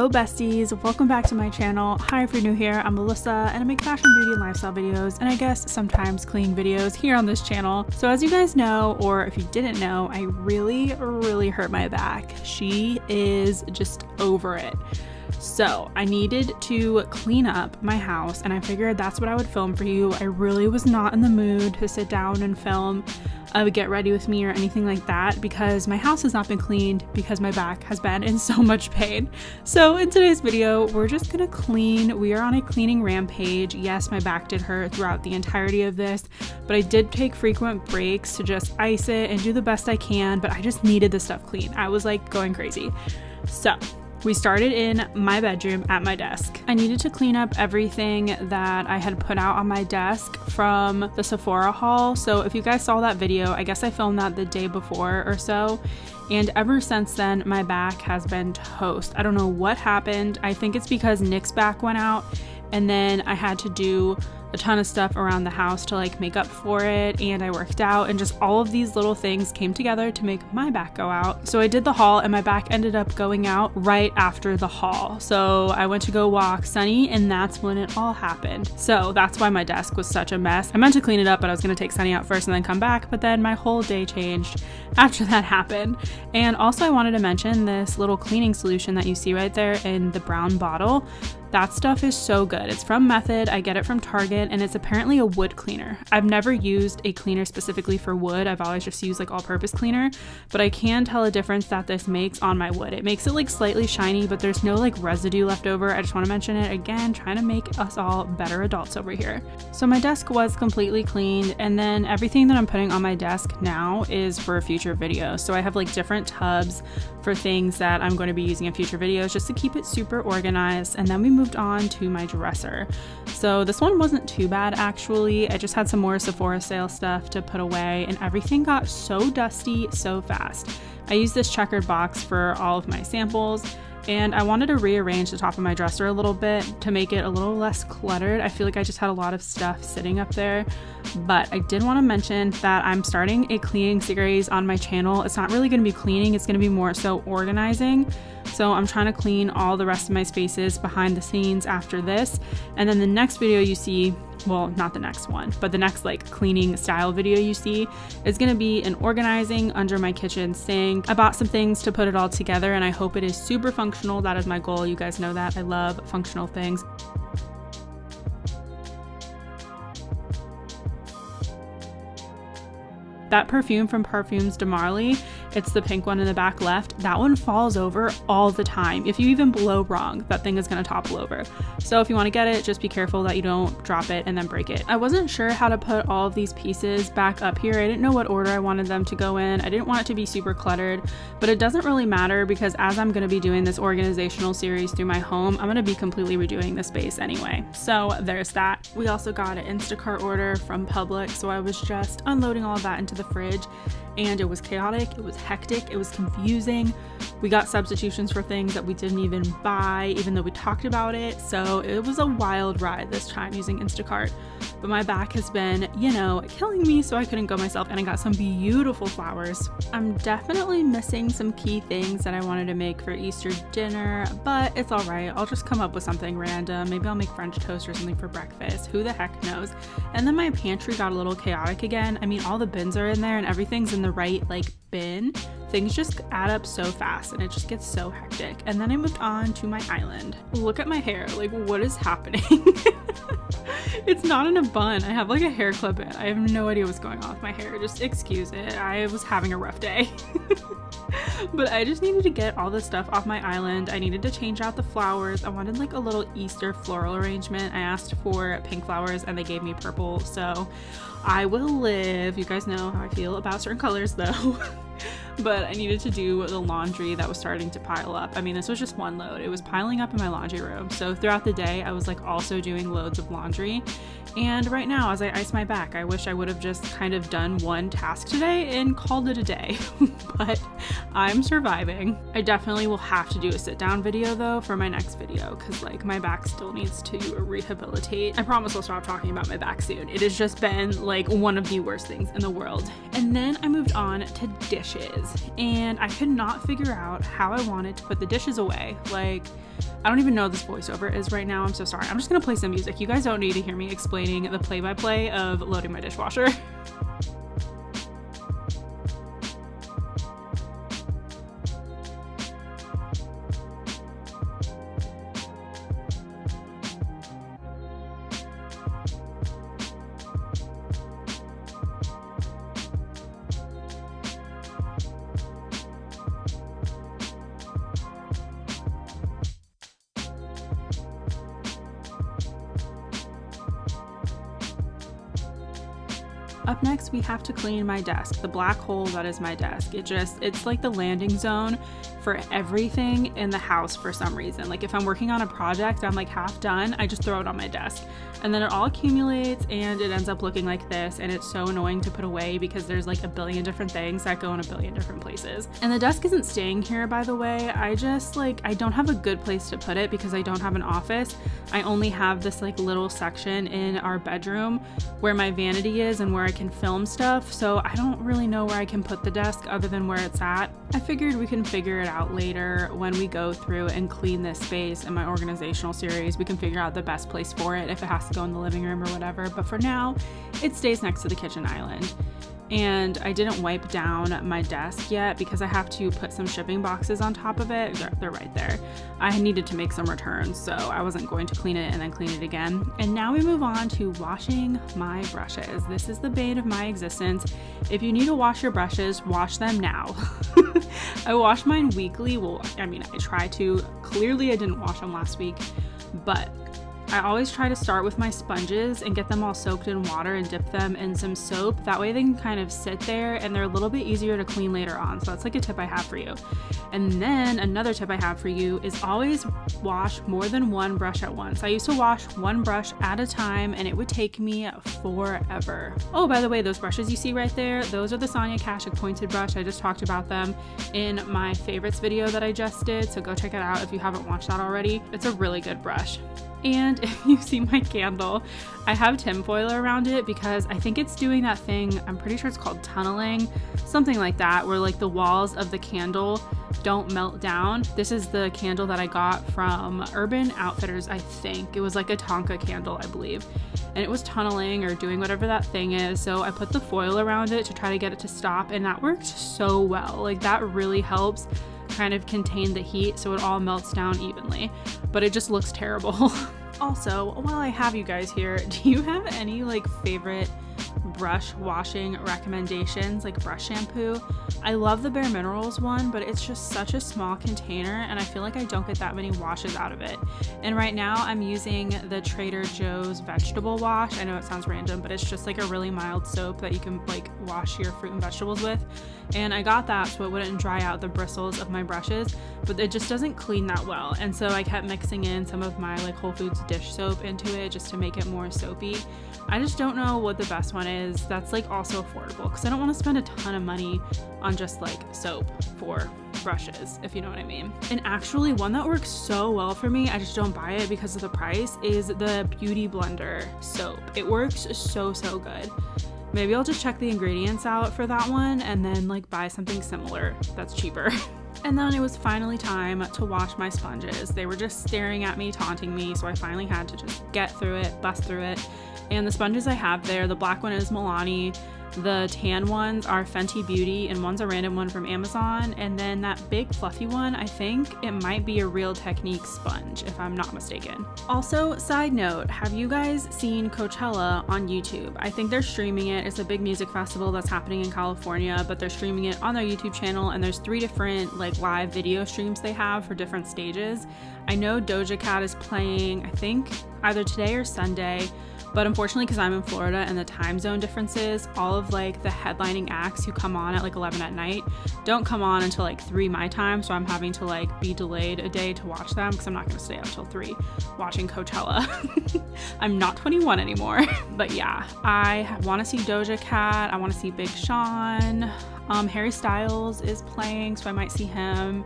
Hello besties, welcome back to my channel. Hi, if you're new here, I'm Melissa and I make fashion, beauty, and lifestyle videos, and I guess sometimes cleaning videos here on this channel. So as you guys know, or if you didn't know, I really hurt my back. She is just over it. So I needed to clean up my house and I figured that's what I would film for you. I really was not in the mood to sit down and film Get Ready With Me or anything like that because my house has not been cleaned because my back has been in so much pain. So in today's video, we're just gonna clean. We are on a cleaning rampage. Yes, my back did hurt throughout the entirety of this, but I did take frequent breaks to just ice it and do the best I can, but I just needed this stuff clean. I was like going crazy. So we started in my bedroom at my desk. I needed to clean up everything that I had put out on my desk from the Sephora haul. So if you guys saw that video, I guess I filmed that the day before or so. And ever since then, my back has been toast. I don't know what happened. I think it's because Nick's back went out and then I had to do a ton of stuff around the house to like make up for it, and I worked out, and just all of these little things came together to make my back go out. So I did the haul and my back ended up going out right after the haul. So I went to go walk Sunny and that's when it all happened. So that's why my desk was such a mess. I meant to clean it up, but I was gonna take Sunny out first and then come back, but then my whole day changed after that happened. And also I wanted to mention this little cleaning solution that you see right there in the brown bottle. That stuff is so good. It's from Method. I get it from Target and it's apparently a wood cleaner. I've never used a cleaner specifically for wood. I've always just used like all-purpose cleaner, but I can tell a difference that this makes on my wood. It makes it like slightly shiny, but there's no like residue left over. I just want to mention it again, trying to make us all better adults over here. So my desk was completely cleaned, and then everything that I'm putting on my desk now is for future videos. So I have like different tubs for things that I'm going to be using in future videos just to keep it super organized. And then we moved on to my dresser. So this one wasn't too bad actually. I just had some more Sephora sale stuff to put away and everything got so dusty so fast. I used this checkered box for all of my samples, and I wanted to rearrange the top of my dresser a little bit to make it a little less cluttered. I feel like I just had a lot of stuff sitting up there, but I did want to mention that I'm starting a cleaning series on my channel. It's not really going to be cleaning, it's going to be more so organizing. So I'm trying to clean all the rest of my spaces behind the scenes after this, and then the next video you see, well, not the next one, but the next like cleaning style video you see is going to be an organizing under my kitchen sink. I bought some things to put it all together and I hope it is super functional. That is my goal. You guys know that I love functional things. That perfume from Parfums de Marly, it's the pink one in the back left, that one falls over all the time. If you even blow wrong, that thing is gonna topple over. So if you wanna get it, just be careful that you don't drop it and then break it. I wasn't sure how to put all of these pieces back up here. I didn't know what order I wanted them to go in. I didn't want it to be super cluttered, but it doesn't really matter because as I'm gonna be doing this organizational series through my home, I'm gonna be completely redoing the space anyway. So there's that. We also got an Instacart order from Publix, so I was just unloading all of that into the fridge, and it was chaotic, it was hectic, it was confusing. We got substitutions for things that we didn't even buy, even though we talked about it. So it was a wild ride this time using Instacart. But my back has been, you know, killing me, so I couldn't go myself, and I got some beautiful flowers. I'm definitely missing some key things that I wanted to make for Easter dinner, but it's all right. I'll just come up with something random. Maybe I'll make French toast or something for breakfast. Who the heck knows? And then my pantry got a little chaotic again. I mean, all the bins are in there and everything's in the right like bin. Things just add up so fast and it just gets so hectic. And then I moved on to my island. Look at my hair, like what is happening? It's not in a bun. I have like a hair clip in. I have no idea what's going on with my hair. Just excuse it. I was having a rough day. But I just needed to get all this stuff off my island. I needed to change out the flowers. I wanted like a little Easter floral arrangement. I asked for pink flowers and they gave me purple, so I will live. You guys know how I feel about certain colors though. But I needed to do the laundry that was starting to pile up. I mean, this was just one load. It was piling up in my laundry room. So throughout the day, I was like also doing loads of laundry. And right now, as I ice my back, I wish I would have just kind of done one task today and called it a day. But I'm surviving. I definitely will have to do a sit down video though for my next video, because like my back still needs to rehabilitate. I promise I'll stop talking about my back soon. It has just been like one of the worst things in the world. And then I moved on to dishes. dishes, and I could not figure out how I wanted to put the dishes away. Like, I don't even know what this voiceover is right now. I'm so sorry. I'm just gonna play some music. You guys don't need to hear me explaining the play-by-play of loading my dishwasher. Up next, we have to clean my desk, the black hole that is my desk. It's like the landing zone for everything in the house for some reason. Like if I'm working on a project, I'm like half done, I just throw it on my desk. And then it all accumulates and it ends up looking like this, and it's so annoying to put away because there's like a billion different things that go in a billion different places. And the desk isn't staying here, by the way. I don't have a good place to put it because I don't have an office. I only have this like little section in our bedroom where my vanity is and where I can film stuff, so I don't really know where I can put the desk other than where it's at. I figured we can figure it out later when we go through and clean this space in my organizational series. We can figure out the best place for it, if it has to go in the living room or whatever, but for now it stays next to the kitchen island. And I didn't wipe down my desk yet because I have to put some shipping boxes on top of it. They're right there. I needed to make some returns, so I wasn't going to clean it and then clean it again. And now we move on to washing my brushes. This is the bane of my existence. If you need to wash your brushes, wash them now. I wash mine weekly. Well, I mean, I try to. Clearly I didn't wash them last week, but I always try to start with my sponges and get them all soaked in water and dip them in some soap. That way they can kind of sit there and they're a little bit easier to clean later on. So that's like a tip I have for you. And then another tip I have for you is always wash more than one brush at once. I used to wash one brush at a time and it would take me forever. Oh, by the way, those brushes you see right there, those are the Sonia Kashuk pointed brush. I just talked about them in my favorites video that I just did. So go check it out if you haven't watched that already. It's a really good brush. And if you see my candle, I have tinfoil around it because I think it's doing that thing, I'm pretty sure it's called tunneling, something like that, where like the walls of the candle don't melt down. This is the candle that I got from Urban Outfitters, I think. It was like a Tonka candle, I believe. And it was tunneling or doing whatever that thing is. So I put the foil around it to try to get it to stop, and that worked so well. Like that really helps kind of contain the heat so it all melts down evenly, but it just looks terrible. Also, while I have you guys here, do you have any like favorite brush washing recommendations, like brush shampoo? I love the Bare Minerals one, but it's just such a small container and I feel like I don't get that many washes out of it. And right now I'm using the Trader Joe's vegetable wash. I know it sounds random, but it's just like a really mild soap that you can like wash your fruit and vegetables with. And I got that so it wouldn't dry out the bristles of my brushes, but it just doesn't clean that well. And so I kept mixing in some of my like Whole Foods dish soap into it just to make it more soapy. I just don't know what the best one is that's like also affordable, because I don't want to spend a ton of money on just like soap for brushes, if you know what I mean. And actually one that works so well for me, I just don't buy it because of the price, is the Beauty Blender soap. It works so good. Maybe I'll just check the ingredients out for that one and then like buy something similar that's cheaper. And then it was finally time to wash my sponges. They were just staring at me, taunting me, so I finally had to just get through it, bust through it. And the sponges I have there, the black one is Milani, the tan ones are Fenty Beauty, and one's a random one from Amazon, and then that big fluffy one, I think it might be a Real Technique sponge if I'm not mistaken. Also, side note, have you guys seen Coachella on YouTube? I think they're streaming it. It's a big music festival that's happening in California, but they're streaming it on their YouTube channel, and there's 3 different like live video streams they have for different stages. I know Doja Cat is playing, I think either today or Sunday, but unfortunately because I'm in Florida and the time zone differences, all of like the headlining acts who come on at like 11 at night don't come on until like 3 my time, so I'm having to like be delayed a day to watch them because I'm not going to stay up till 3 watching Coachella. I'm not 21 anymore. But yeah, I want to see Doja Cat, I want to see Big Sean, Harry Styles is playing, so I might see him.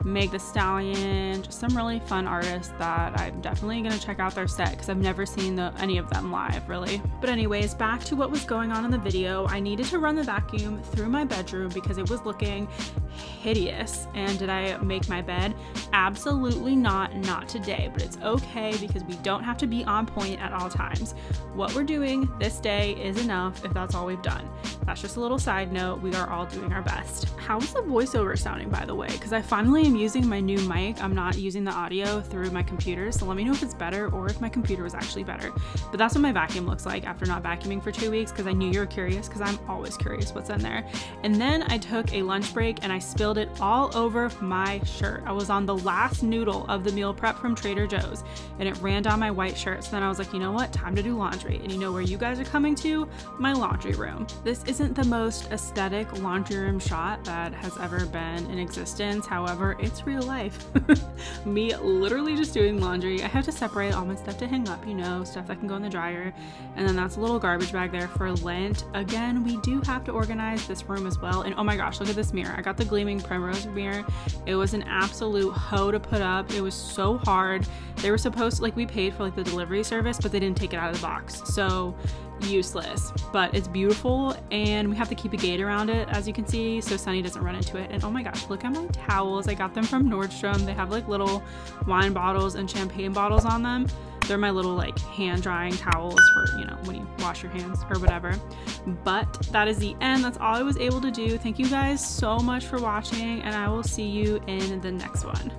Meg the Stallion, just some really fun artists that I'm definitely gonna check out their set because I've never seen any of them live, really. But anyways, back to what was going on in the video. I needed to run the vacuum through my bedroom because it was looking hideous. And did I make my bed? Absolutely not today, but it's okay because we don't have to be on point at all times. What we're doing this day is enough if that's all we've done. That's just a little side note. We are all doing our best. How is the voiceover sounding, by the way? Because I finally am using my new mic. I'm not using the audio through my computer, so let me know if it's better or if my computer was actually better. But that's what my vacuum looks like after not vacuuming for 2 weeks, because I knew you were curious, because I'm always curious what's in there. And then I took a lunch break and I spilled it all over my shirt. I was on the last noodle of the meal prep from Trader Joe's and it ran down my white shirt. So then I was like, you know what? Time to do laundry. And you know where you guys are coming to? My laundry room. This isn't the most aesthetic laundry room shot that has ever been in existence. However, it's real life. Me literally just doing laundry. I have to separate all my stuff to hang up, you know, stuff that can go in the dryer. And then that's a little garbage bag there for lint. Again, we do have to organize this room as well. And oh my gosh, look at this mirror. I got the gleaming primrose mirror. It was an absolute hoe to put up. It was so hard. They were supposed to, like, we paid for like the delivery service, but they didn't take it out of the box. So useless, but it's beautiful. And we have to keep a gate around it, as you can see, so Sunny doesn't run into it. And oh my gosh, look at my towels. I got them from Nordstrom. They have like little wine bottles and champagne bottles on them. They're my little like hand drying towels for, you know, when you wash your hands or whatever. But that is the end. That's all I was able to do. Thank you guys so much for watching, and I will see you in the next one.